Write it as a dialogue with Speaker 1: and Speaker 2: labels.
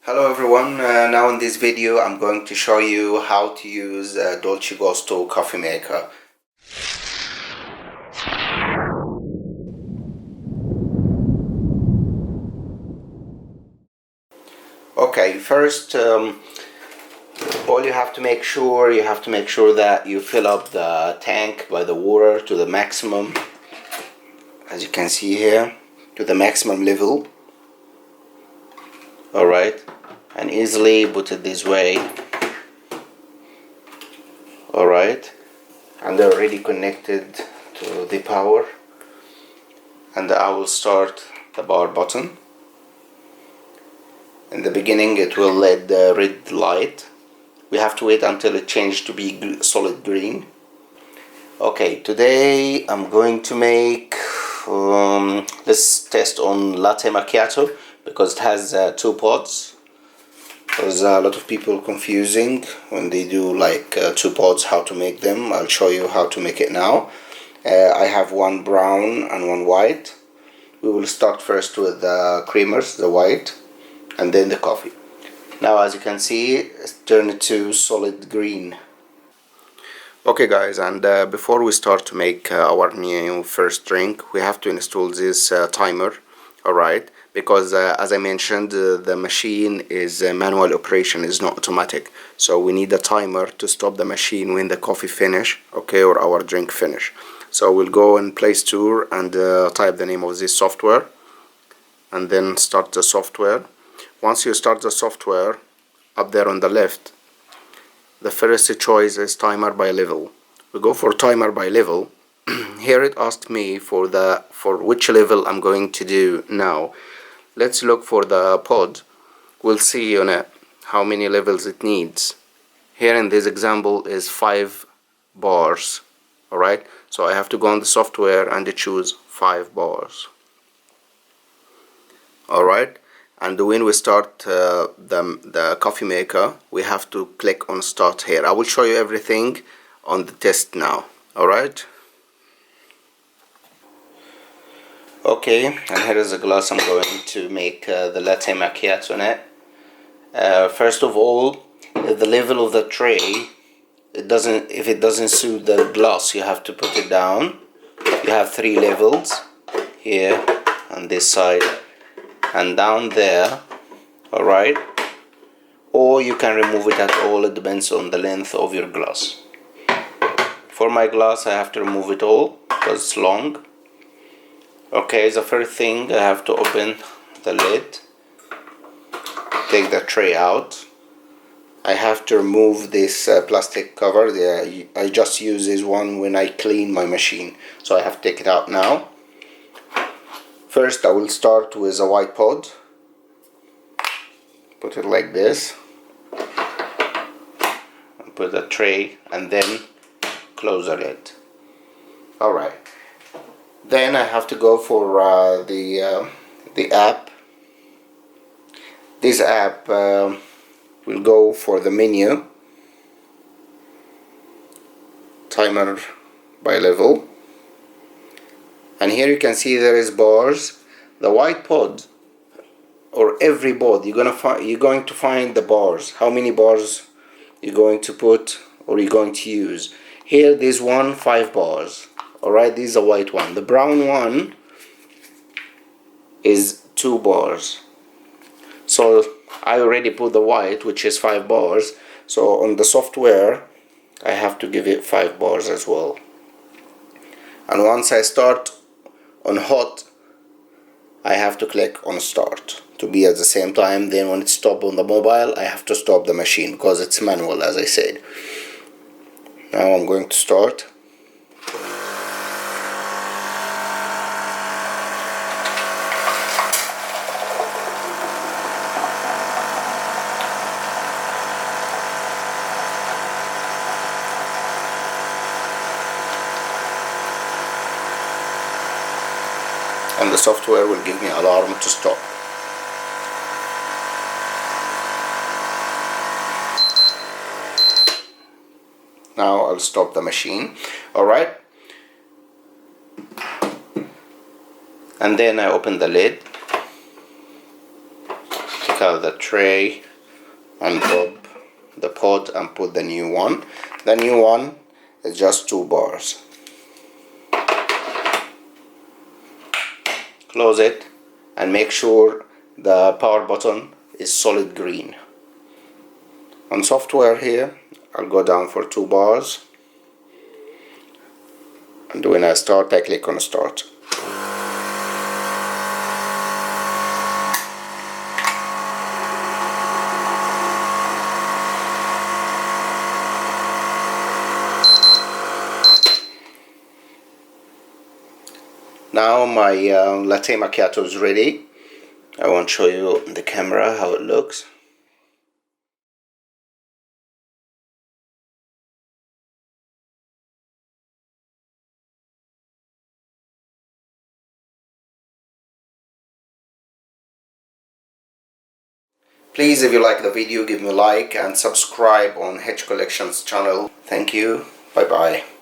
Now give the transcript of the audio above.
Speaker 1: Hello everyone, now in this video I'm going to show you how to use Dolce Gusto coffee maker. Okay, first all you have to make sure that you fill up the tank by the water to the maximum, as you can see here, to the maximum level. Alright, and easily put it this way. Alright, and they're already connected to the power, and I will start the power button. In the beginning it will let the red light. We have to wait until it changes to be solid green. Okay, today I'm going to make let's test on latte macchiato, because it has 2 pods. There's a lot of people confusing when they do like 2 pods, how to make them. I'll show you how to make it now. I have one brown and one white. We will start first with the creamers, the white, and then the coffee. Now as you can see, it's turned to solid green. Okay guys, and before we start to make our new first drink, we have to install this timer. Alright, because as I mentioned, the machine is manual operation, is not automatic, so we need a timer to stop the machine when the coffee finish, okay, or our drink finish. So we'll go in Play Store and type the name of this software, and then start the software. Once you start the software, up there on the left, the first choice is timer by level. We go for timer by level. Here it asked me for which level I'm going to do now. Let's look for the pod. We'll see on it how many levels it needs. Here in this example is 5 bars. Alright, so I have to go on the software and choose 5 bars. Alright, and when we start the coffee maker, we have to click on start here. I will show you everything on the test now. Alright. Okay, and here is a glass I'm going to make the latte macchiato in it. First of all, the level of the tray, if it doesn't suit the glass, you have to put it down. You have 3 levels, here on this side and down there. Alright, or you can remove it at all. It depends on the length of your glass. For my glass I have to remove it all because it's long. Okay, the first thing, I have to open the lid, take the tray out. I have to remove this plastic cover. I just use this one when I clean my machine, so I have to take it out now. First I will start with a white pod. Put it like this, put the tray, and then close the lid. Alright. Then I have to go for the app. This app will go for the menu, timer by level, and here you can see there is bars. The white pod, or every pod, you're going to find the bars. How many bars you're going to put or you're going to use. Here this one, 5 bars. Alright, this is a white one. The brown one is 2 bars. So I already put the white, which is 5 bars. So on the software I have to give it 5 bars as well. And once I start on hot, I have to click on start to be at the same time. Then when it stops on the mobile, I have to stop the machine because it's manual, as I said. Now I'm going to start. And the software will give me an alarm to stop. Now I'll stop the machine. Alright, and then I open the lid, take out the tray and pop the pod and put the new one. The new one is just 2 bars. Close it and make sure the power button is solid green. On software here, I'll go down for 2 bars, and when I start, I click on start. Now my latte macchiato is ready. I won't show you on the camera how it looks. Please, if you like the video, give me a like and subscribe on Hitch Collections channel. Thank you. Bye bye.